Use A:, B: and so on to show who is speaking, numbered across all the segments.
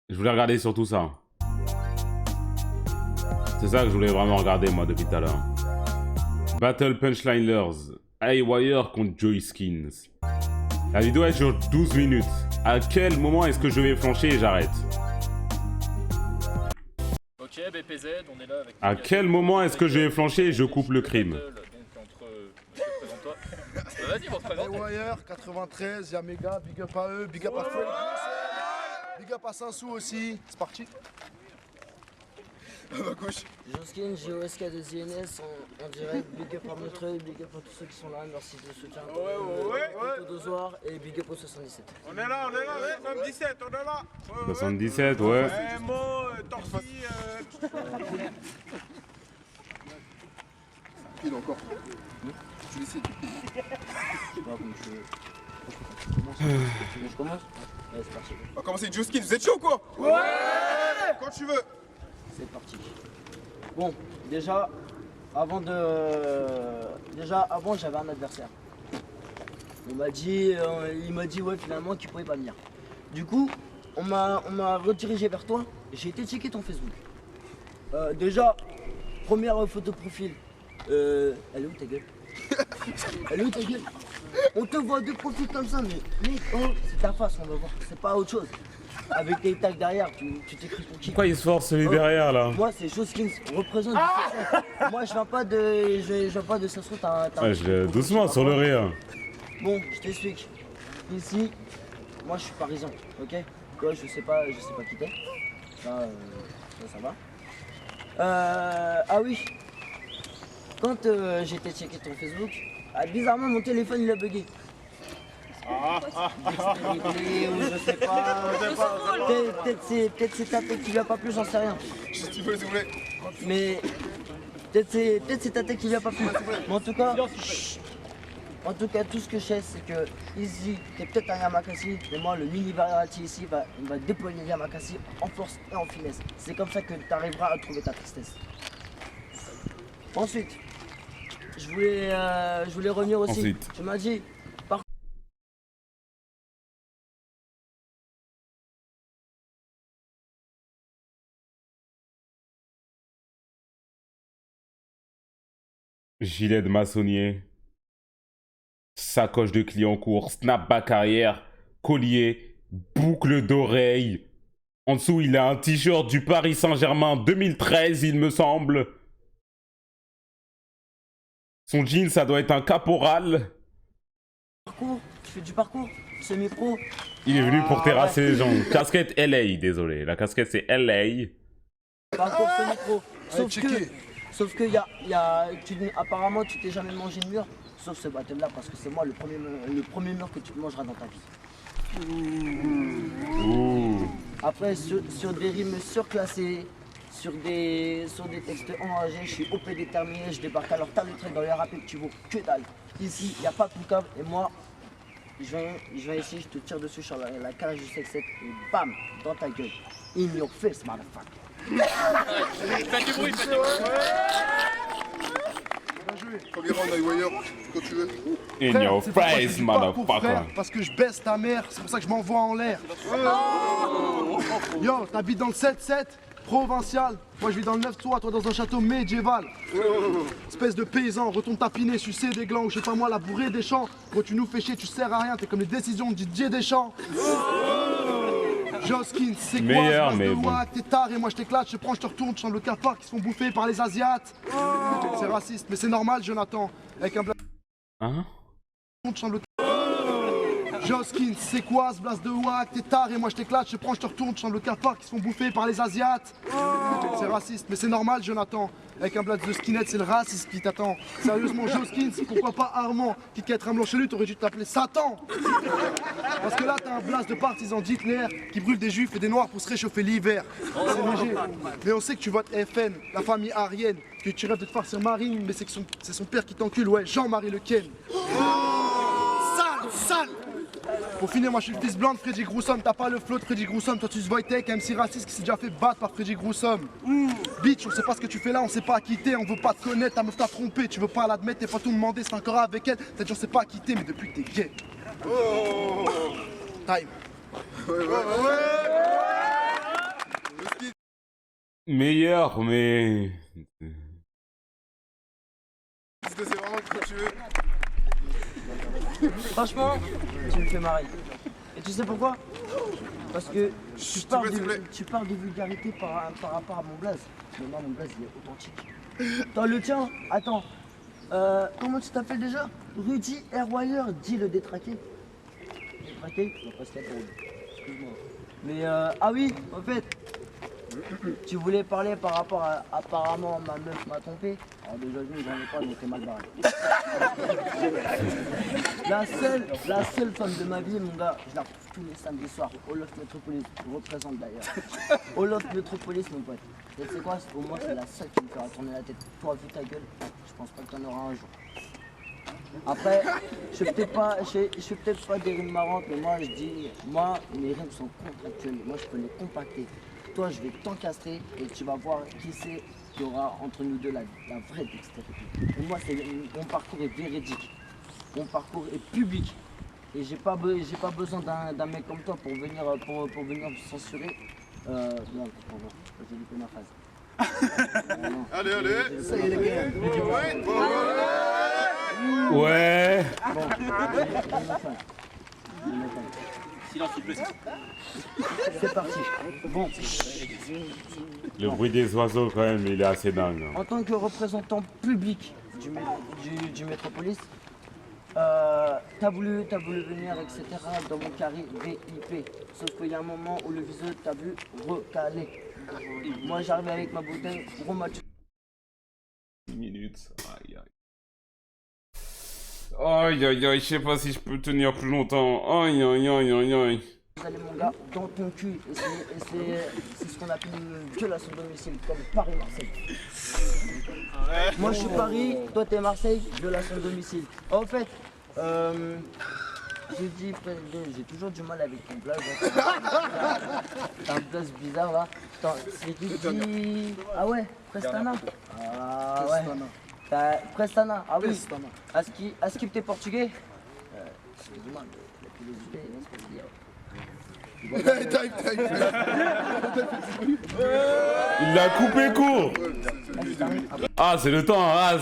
A: Je voulais regarder surtout ça. C'est ça que je voulais vraiment regarder, moi, depuis tout à l'heure. Battle Punchliners. Haywire contre Joey Skins. La vidéo est sur 12 minutes. À quel moment est-ce que je vais flancher et j'arrête?
B: Ok, BPZ, on est là avec...
A: À quel moment est-ce que je vais flancher et je coupe le crime?
B: Donc entre... présente-toi. Vas-y, on se présente.
C: Haywire, 93, y'a Mega, big up à eux, big up à Freddy, big up à Sansou aussi, c'est parti. À ma gauche.
D: Joskin, JOSK de ZNS en direct, big up à Montreuil, big up à tous ceux qui sont là, merci de soutien. Ouais. Dozoir et big up au 77.
E: On est là, 77, on est là.
A: 77, ouais.
E: Mo, Torsi,
C: Il encore. Tu décides.
D: Je commence. Ouais, c'est parti.
E: on va commencer Joskin, vous êtes chaud quoi? Ouais. Quand tu veux.
D: C'est parti. Bon, déjà, avant j'avais un adversaire. Il m'a dit ouais finalement qu'il pouvait pas venir. Du coup, on m'a redirigé vers toi. J'ai été checker ton Facebook. Déjà, première photo de profil. Elle est où ta gueule? Elle est où ta gueule? On te voit deux profils comme ça, mais oh, c'est ta face, on va voir. C'est pas autre chose. Avec tes tags derrière, tu t'écris pour qui?
A: Pourquoi il se force celui derrière là?
D: Moi c'est Joskins, représente du 7-7. Moi je viens pas de Sassou,
A: Doucement sur le rire.
D: Bon, je t'explique. Ici, moi je suis parisien, ok? Toi je sais pas qui t'es. Ça va. Ah oui. Quand j'étais checké ton Facebook, bizarrement mon téléphone il a bugué. Je sais pas. Peut-être c'est ta tête qui lui a pas plu, j'en sais rien.
E: Si tu veux, s'il vous plaît.
D: Mais peut-être c'est ta tête qui lui a pas plu. Mais en tout cas, tout ce que je sais, c'est que ici, t'es peut-être un Yamakasi, mais moi, le mini variety ici va déployer Yamakasi en force et en finesse. C'est comme ça que tu arriveras à trouver ta tristesse. Ensuite, je voulais revenir aussi.
A: Ensuite.
D: Tu m'as dit.
A: Gilet de maçonnier. Sacoche de Clignancourt. Snapback arrière. Collier. Boucle d'oreille. En dessous, il a un t-shirt du Paris Saint-Germain 2013, il me semble. Son jean, ça doit être un caporal.
D: Parcours, tu fais du parcours, semi-pro.
A: Il est venu pour terrasser les gens. Casquette LA, désolé. La casquette, c'est LA.
D: Parcours semi-pro. Sauf que apparemment, tu t'es jamais mangé de mur. Sauf ce battle-là, parce que c'est moi le premier mur que tu te mangeras dans ta vie.
A: Ouh.
D: Après, sur des rimes surclassées, sur des textes enragés, je suis OP déterminé, je débarque. Alors t'as le trait dans les rapides, tu vaux que dalle. Ici, il n'y a pas de câble et moi, je viens ici, je te tire dessus sur la cage du sex 7 et bam, dans ta gueule. In your face, motherfucker.
B: Fais du bruit, fais du bruit.
C: Bien joué. Premier round Haywire, quand tu veux.
A: In
C: Frère,
A: your
C: c'est pourquoi je
A: face,
C: fais du parcours,
A: motherfucker.
C: frère, parce que je baisse ta mère, c'est pour ça que je m'envoie en l'air. Yo, t'habites dans le 7-7, provincial. Moi je vis dans le 9-3, toi dans un château médiéval. Espèce de paysan, retourne tapiner, sucer des glands, ou je sais pas moi, labourer des champs. Quand tu nous fais chier, tu sers à rien, t'es comme les décisions de Didier Deschamps. Joskin, c'est quoi
A: Meilleur,
C: ce
A: mais
C: de
A: bon.
C: wack, t'es tard et moi je t'éclate, je te prends, je te retourne, je chante le cafard qui se font bouffer par les Asiates. C'est raciste, mais c'est normal, Jonathan. Avec un
A: Hein?
C: chante le Joskin, c'est quoi ce blast de wack, t'es tard et moi je t'éclate, je te prends, je te retourne, je chante le cafard qui se font bouffer par les Asiates. C'est raciste, mais c'est normal, Jonathan. Avec un blast de skinhead, c'est le racisme qui t'attend. Sérieusement, Joskins, pourquoi pas Armand, qui qu'être un blanc chez lui, t'aurais dû t'appeler Satan. Parce que là, t'as un blast de partisans d'Hitler qui brûle des juifs et des noirs pour se réchauffer l'hiver. C'est léger. Mais on sait que tu votes FN, la famille aryenne, que tu rêves de te farcir Marine, mais c'est son père qui t'encule, ouais, Jean-Marie Le Ken. Sale, sale. Pour finir, moi je suis le fils blanc de Freddy Groussom, t'as pas le flow de Freddy Groussom, toi tu se Wojtek, MC raciste qui s'est déjà fait battre par Freddy Groussom. Bitch, on sait pas ce que tu fais là, on sait pas quitter, on veut pas te connaître, ta meuf t'a trompé, tu veux pas l'admettre, t'es pas tout demandé, c'est encore avec elle, t'as dit on sait pas quitter, mais depuis que t'es gay. Time.
A: meilleur, mais...
E: C'est vraiment ce que tu veux.
D: Franchement, tu me fais marrer. Et tu sais pourquoi? Parce que
E: S'il te plaît.
D: tu parles de vulgarité par rapport à mon blaze. Mais moi, mon blaze, il est authentique. Attends, le tien, attends. Comment tu t'appelles déjà? Rudy Airwire, dit le détraqué. Détraqué? Je vais pas se la pour lui. Excuse-moi. Mais ah oui, en fait, tu voulais parler par rapport à apparemment ma meuf m'a trompé. Alors déjà j'en ai pas, donc t'es mal barré. la seule femme de ma vie, mon gars, je la retrouve tous les samedis soirs au Loft Metropolis, je représente d'ailleurs. Au Loft Metropolis, mon pote. Et tu sais quoi, au moins c'est la seule qui me fera tourner la tête. Toi, vu ta gueule, je pense pas que t'en auras un jour. Après, je fais peut-être pas des rimes marrantes, mais moi je dis, moi mes rimes sont contractuelles, moi je peux les compacter. Toi je vais t'encastrer et tu vas voir qui c'est qu'il y aura entre nous deux la vraie dextérité. Et moi mon parcours est véridique, mon parcours est public. Et j'ai pas besoin d'un mec comme toi pour venir me censurer. Non, j'ai loupé ma phrase.
E: Allez.
D: Ça y est les gars.
A: Ouais.
D: Bon,
B: Silence, s'il vous plaît.
D: c'est parti. Bon,
A: Le bruit des oiseaux, quand même, il est assez dingue.
D: en tant que représentant public du Métropolis, t'as voulu venir, etc. dans mon carré VIP. Sauf qu'il y a un moment où le viseur t'a vu recaler. Moi j'arrive avec ma bouteille, gros match.
A: 10 minutes. Aïe, aïe. Aïe, aïe, aïe, je sais pas si je peux tenir plus longtemps. Aïe, aïe, aïe, aïe, aïe.
D: Vous allez mon gars dans ton cul et c'est ce qu'on appelle une violation de domicile comme Paris-Marseille. Moi je suis Paris, toi t'es Marseille, violation de domicile. En fait, j'ai toujours du mal avec ton blaze. T'as un blaze bizarre là. Attends, c'est qui dit... Ah ouais, Prestana. Ah ouais. Prestana, ah oui. À skip t'es portugais. Excuse-moi, la curiosité, c'est pas dire.
E: Time.
A: Il l'a coupé court. Ah, c'est le temps. Ah,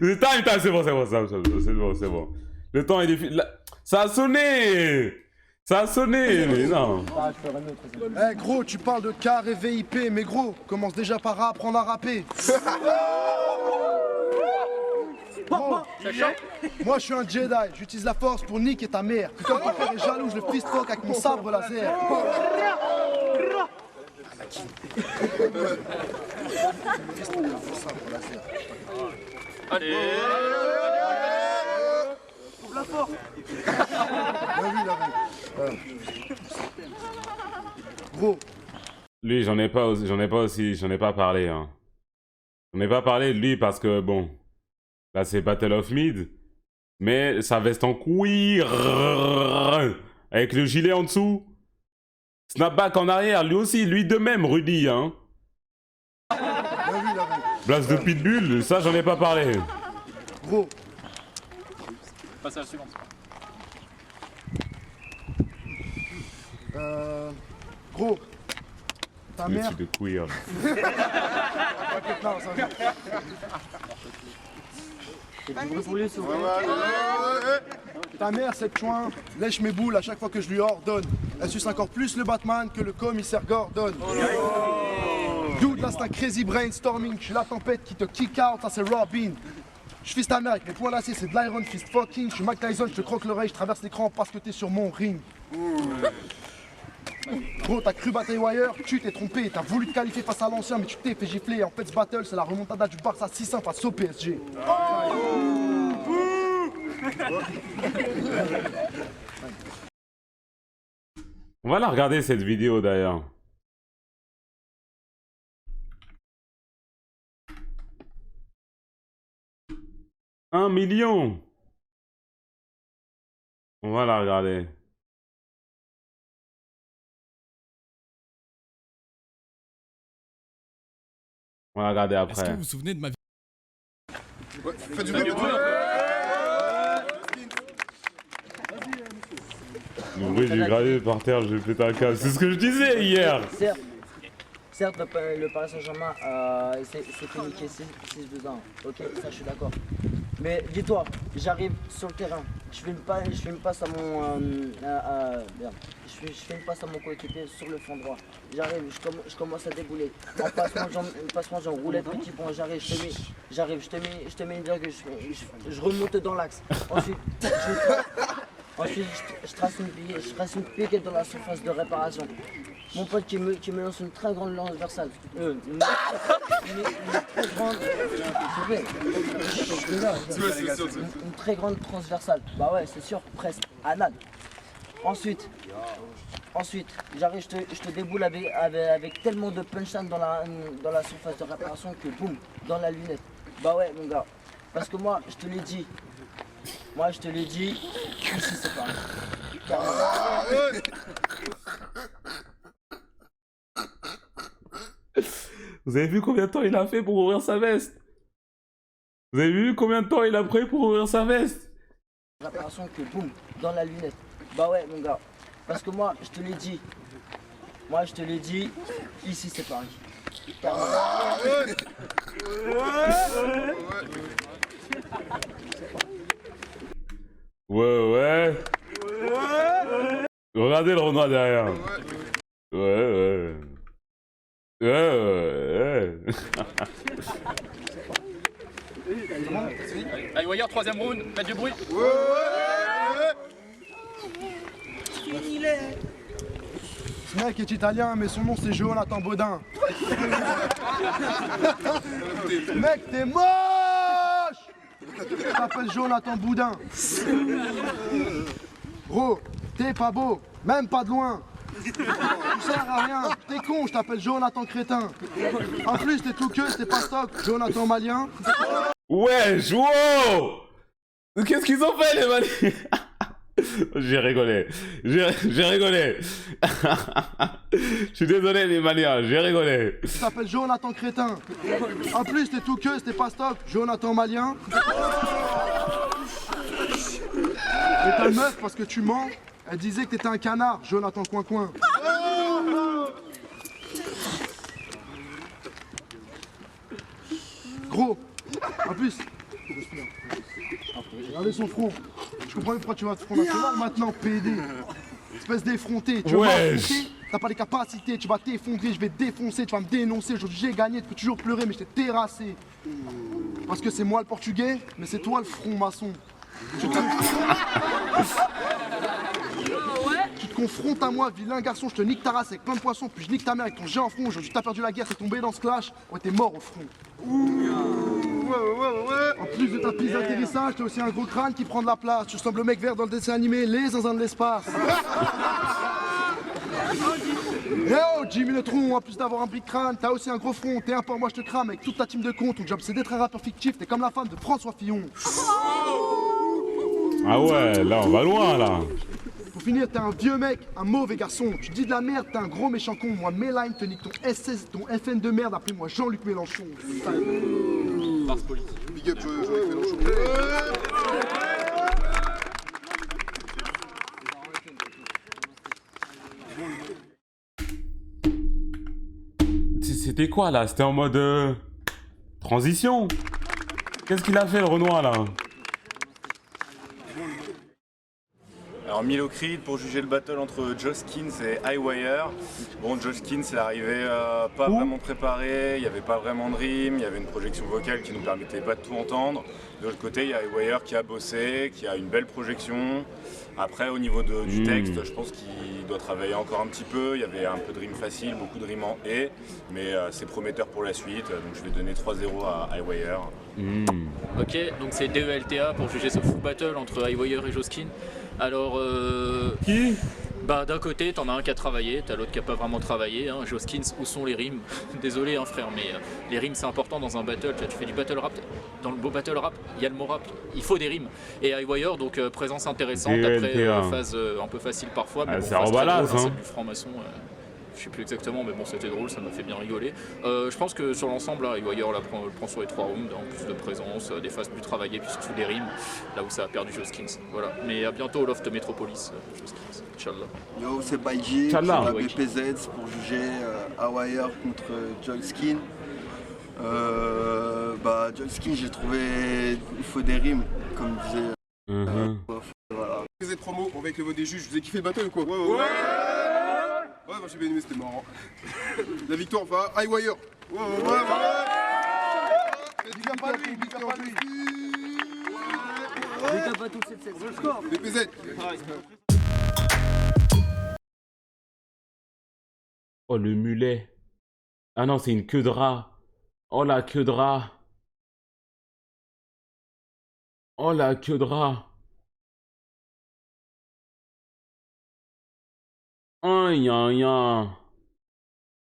A: le temps, putain, c'est bon. Le temps, il est... Ça a sonné, mais non.
D: Ah, je ferai mieux,
C: Eh gros, tu parles de car et VIP, mais gros, commence déjà par apprendre à rapper. Gros, moi je suis un Jedi, j'utilise la force pour niquer ta mère. Putain, ton frère est jaloux, je le fist fuck avec mon sabre laser.
B: Allez.
C: Ouvre la porte. Il a vu. Gros,
A: Lui, j'en ai pas parlé, hein. J'en ai pas parlé de lui parce que, bon, là c'est Battle of Mid, mais sa veste en cuir, avec le gilet en dessous, snapback en arrière, lui aussi, lui de même, Rudy, hein. Blast de Pitbull, ça j'en ai pas parlé.
C: gros,
B: Passe à la suivante.
C: gros, ta
A: Le
C: mère...
A: dessus de queer.
C: Non, ça va.
D: C'est du bruit pour lui, s'il vous plaît.
C: Ta mère, cette chouin, lèche mes boules à chaque fois que je lui ordonne. Elle suce encore plus le Batman que le commissaire Gordon. Dude, là c'est un crazy brainstorming. Je suis la tempête qui te kick out, ça c'est Robin. Je fisse ta mère avec mes poings lacés, c'est de l'Iron Fist fucking. Je suis Mike Tyson, je te croque l'oreille, je traverse l'écran parce que t'es sur mon ring. Gros, t'as cru battre Wire, tu t'es trompé, t'as voulu te qualifier face à l'ancien, mais tu t'es fait gifler. En fait, ce battle, c'est la remontada du Barça 6-1 face au PSG.
A: On va la regarder cette vidéo d'ailleurs. Un million. On va la regarder. On va la regarder
F: Est-ce que
A: après.
F: vous vous souvenez de ma vie?
E: Ouais, fais du bruit.
A: Le bruit du gravier par terre, je vais péter un câble. C'est ce que je disais hier.
D: Certes, Certes, le Paris Saint-Germain s'est fait niquer 6-2-1. Ok, ça je suis d'accord. Mais dis-toi, j'arrive sur le terrain, je fais une passe à mon je fais une passe à mon coéquipier sur le flanc droit. J'arrive, je commence à débouler. En passement, j'en roulette petit point. J'arrive, je te mets une virgule, je remonte dans l'axe. Ensuite, je trace une pique dans la surface de réparation. Mon pote qui me lance une très grande lance versale. Une très grande. Une très grande transversale. Bah ouais, c'est sûr, presque. Anal. Ensuite, j'arrive, je te déboule avec tellement de punchline dans la surface de réparation que boum, dans la lunette. Bah ouais, mon gars. Parce que moi, je te l'ai dit. Ici c'est pas.
A: Vous avez vu combien de temps il a fait pour ouvrir sa veste? Vous avez vu combien de temps il a pris pour ouvrir sa veste?
D: Réparation que boum, dans la lunette. Bah ouais, mon gars. Parce que moi, je te l'ai dit. Ici c'est Paris.
A: Ouais. Regardez le Renoir derrière. Ouais.
B: Allez, Wire, 3ème round, faites du bruit.
C: Ce mec est italien, mais son nom c'est Jonathan Baudin. Mec, t'es moche! Je t'appelle Jonathan Boudin. Gros, t'es pas beau, même pas de loin. Tu sers à rien, t'es con, je t'appelle Jonathan Crétin. En plus, t'es tout queue, t'es pas stock, Jonathan Malien.
A: Ouais, wow! Qu'est-ce qu'ils ont fait les Maliens? J'ai rigolé. Je suis désolé les Maliens, j'ai rigolé.
C: Tu t'appelles Jonathan Crétin. En plus, t'es tout queue, t'es pas stock, Jonathan Malien. Et ta meuf, parce que tu mens, elle disait que t'étais un canard, Jonathan Coin. Gros, en plus, regardez son front. Je comprends même pourquoi tu vas te Front National maintenant, PD. Espèce d'effronté, tu vas m'affronter, t'as pas les capacités, tu vas t'effondrer, je vais te défoncer, tu vas me dénoncer, aujourd'hui j'ai gagné, tu peux toujours pleurer, mais je t'ai terrassé. Parce que c'est moi le portugais, mais c'est toi le franc-maçon. Tu te confrontes à moi, vilain garçon, je te nique ta race avec plein de poissons, puis je nique ta mère avec ton jet en front. Aujourd'hui t'as perdu la guerre, t'es tombé dans ce clash, ouais t'es mort au front. En plus de ta piste d'atterrissage, t'as aussi un gros crâne qui prend de la place. Tu ressembles au mec vert dans le dessin animé Les Zinzins de l'espace. Eh oh, Jimmy Neutron, en plus d'avoir un big crâne, t'as aussi un gros front. T'es un porc, moi je te crame avec toute ta team de cons. Ton job c'est d'être un rappeur fictif, t'es comme la femme de François Fillon.
A: Ah ouais, là on va loin là.
C: Pour finir, t'es un vieux mec, un mauvais garçon. Tu dis de la merde, t'es un gros méchant con. Moi, Méline te nique ton SS, ton FN de merde. Appelez-moi Jean-Luc Mélenchon.
B: Farce politique.
E: Big up, Jean-Luc Mélenchon.
A: C'était quoi là? C'était en mode transition? Qu'est-ce qu'il a fait le Renoir là?
F: Alors Milo Creed pour juger le battle entre Joskins et Highwire. Bon, Joskins est arrivé pas vraiment préparé, il n'y avait pas vraiment de rime, il y avait une projection vocale qui nous permettait pas de tout entendre. De l'autre côté, il y a Highwire qui a bossé, qui a une belle projection. Après, au niveau du texte, je pense qu'il doit travailler encore un petit peu. Il y avait un peu de rime facile, beaucoup de rime en « et », mais c'est prometteur pour la suite. Donc je vais donner 3-0 à Highwire.
B: Ok, donc c'est DELTA pour juger ce full battle entre Highwire et Joskin. Alors,
A: Qui?
B: bah d'un côté, t'en as un qui a travaillé, t'as l'autre qui a pas vraiment travaillé. Hein. Joskins, où sont les rimes? Désolé hein, frère, mais les rimes c'est important dans un battle. Tu fais du battle rap, dans le beau battle rap, il y a le mot rap, il faut des rimes. Et Highwire, donc présence intéressante, après phase un peu facile parfois, mais bon,
A: c'est
B: phase
A: en balance,
B: très drôle,
A: hein.
B: c'est du franc-maçon. je sais plus exactement, mais bon, c'était drôle, ça m'a fait bien rigoler. Je pense que sur l'ensemble, Haywire le prend sur les 3 rounds, en plus de présence, des phases plus travaillées, puis surtout des rimes, là où ça a perdu Joskins. Voilà. Mais à bientôt au Loft Metropolis, Joskins, Inch'Allah.
G: Yo, c'est Baiji,
A: Inch'Allah.
G: la BPZ pour juger Haywire contre Jolskin. Jolskin, j'ai trouvé il faut des rimes, comme disait. Voilà.
E: BPZ promo, on va avec le vote des juges. Vous avez kiffé le battle ou quoi? Ouais, moi j'ai bien aimé, c'était marrant. La victoire, enfin, Haywire.
C: Big up à lui, big up à lui.
D: Big up à toute cette section.
E: BPZ.
A: Oh, le mulet. Ah non, c'est une queue de rat. Oh, la queue de rat. Oh, la queue de rat. Aïe, aïe, aïe.